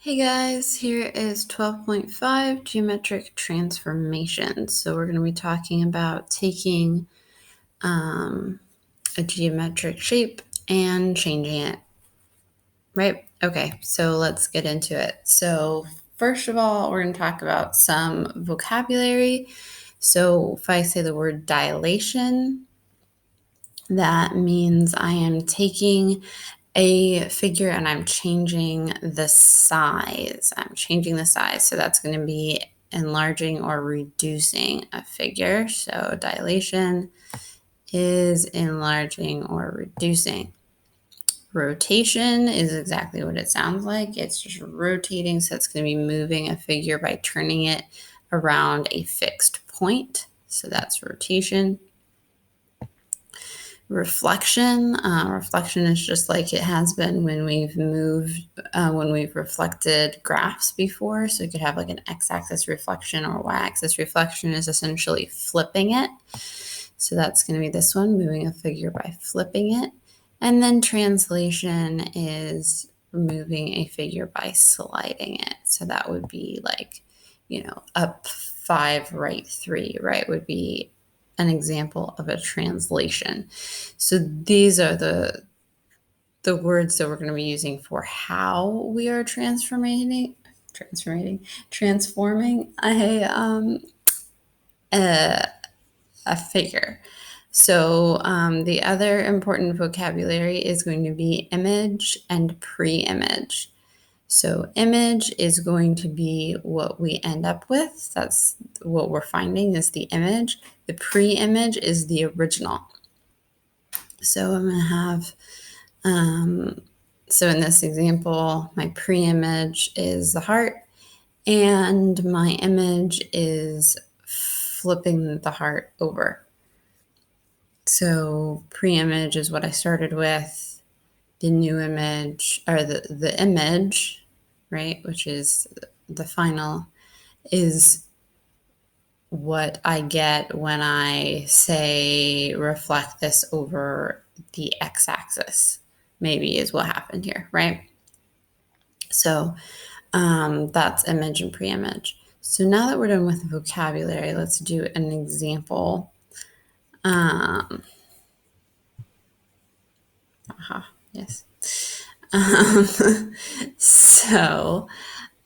Hey guys, here is 12.5 geometric transformations. So we're going to be talking about taking a geometric shape and changing it, right? Okay, so let's get into it. So first of all, we're going to talk about some vocabulary. So if I say the word dilation, that means I am taking a figure and I'm changing the size. I'm changing the size. So that's going to be enlarging or reducing a figure. So dilation is enlarging or reducing. Rotation is exactly what it sounds like. It's just rotating. So it's going to be moving a figure by turning it around a fixed point. So that's rotation. Reflection. Reflection is just like it has been when we've when we've reflected graphs before. So you could have like an x-axis reflection or y-axis reflection is essentially flipping it. So that's going to be this one, moving a figure by flipping it. And then translation is moving a figure by sliding it. So that would be like, up 5, right 3, right, would be an example of a translation. So these are the words that we're going to be using for how we are transforming a figure. So the other important vocabulary is going to be image and pre-image. So image is going to be what we end up with. That's what we're finding is the image. The pre-image is the original. So I'm going to have, so in this example, my pre-image is the heart and my image is flipping the heart over. So pre-image is what I started with. The new image, or the image, right, which is the final, is what I get when I say reflect this over the x-axis, maybe is what happened here, right? So that's image and pre-image. So now that we're done with the vocabulary, let's do an example. Yes. So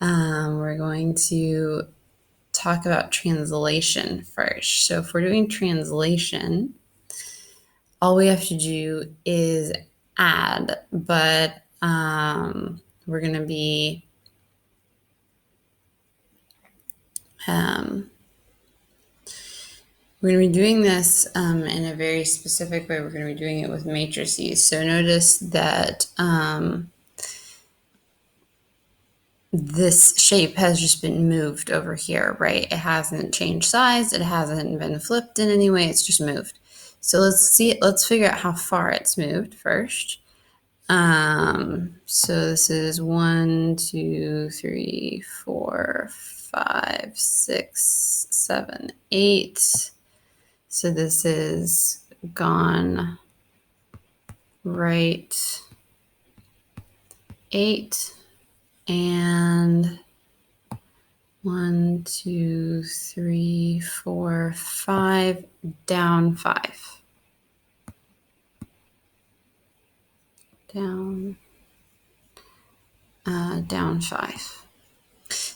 we're going to talk about translation first. So if we're doing translation, all we have to do is add, but we're going to be doing this in a very specific way. We're going to be doing it with matrices. So notice that this shape has just been moved over here, right? It hasn't changed size. It hasn't been flipped in any way. It's just moved. So let's figure out how far it's moved first. So this is 1, 2, 3, 4, 5, 6, 7, 8. So this is gone right 8 and 1, 2, 3, 4, 5, down 5. Down 5.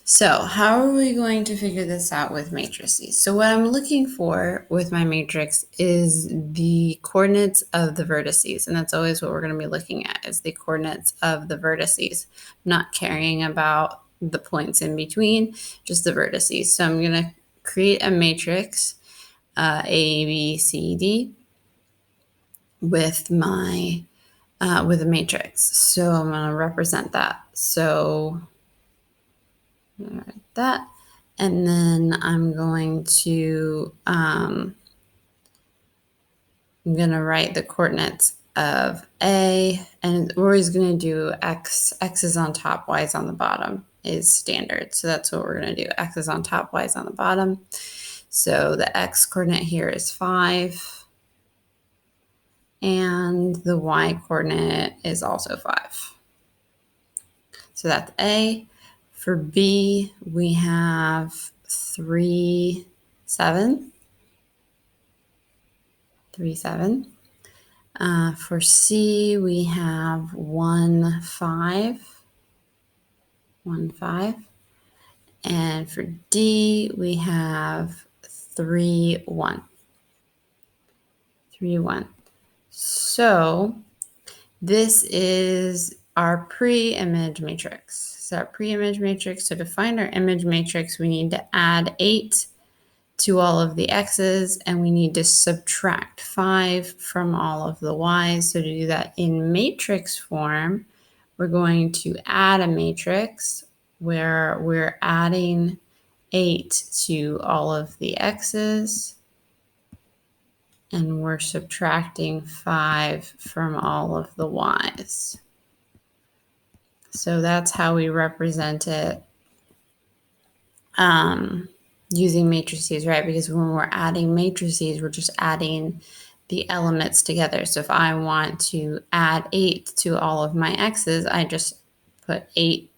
So how are we going to figure this out with matrices? So what I'm looking for with my matrix is the coordinates of the vertices. And that's always what we're going to be looking at is the coordinates of the vertices. I'm not caring about the points in between, just the vertices. So I'm going to create a matrix, A, B, C, D, with my with a matrix. So I'm going to represent that. So write that. And then I'm going to write the coordinates of A, and we're always going to do X. X is on top, Y is on the bottom is standard. So that's what we're going to do. X is on top, Y is on the bottom. So the X coordinate here is 5. And the Y coordinate is also 5. So that's A. For B, we have 3, 7. 3, 7. For C, we have 1, 5. 1, 5. And for D, we have 3, 1. 3, 1. So this is our pre-image matrix. So our pre-image matrix, so to find our image matrix, we need to add 8 to all of the x's, and we need to subtract 5 from all of the y's. So to do that in matrix form, we're going to add a matrix where we're adding 8 to all of the x's, and we're subtracting 5 from all of the y's. So that's how we represent it using matrices, right? Because when we're adding matrices, we're just adding the elements together. So if I want to add 8 to all of my x's, I just put 8,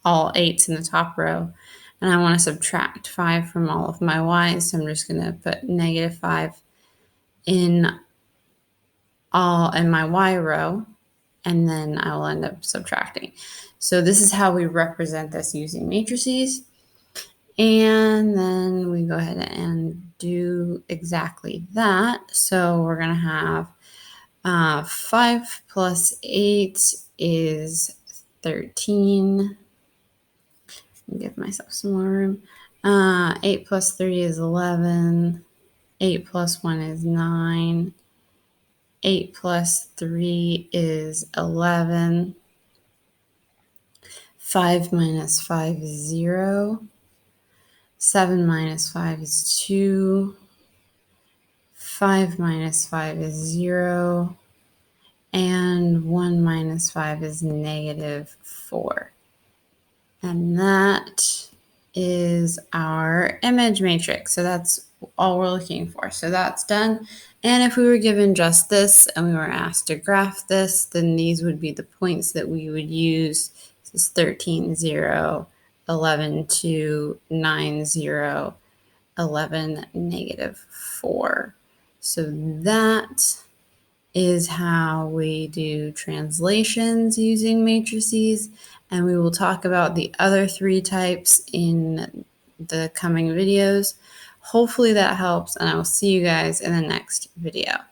all 8s in the top row. And I want to subtract 5 from all of my y's. So I'm just going to put -5 in my y row, and then I will end up subtracting. So this is how we represent this using matrices. And then we go ahead and do exactly that. So we're going to have 5 plus 8 is 13. Give myself some more room. 8 plus 3 is 11. 8 plus 1 is 9. 8 plus 3 is 11. 5 minus 5 is 0. 7 minus 5 is 2. 5 minus 5 is 0. And 1 minus 5 is -4. And that is our image matrix. So that's all we're looking for. So that's done. And if we were given just this and we were asked to graph this, then these would be the points that we would use. This is 13, 0, 11, 2, 9, 0, 11, -4. So that is how we do translations using matrices, and we will talk about the other 3 types in the coming videos. Hopefully that helps, and I will see you guys in the next video.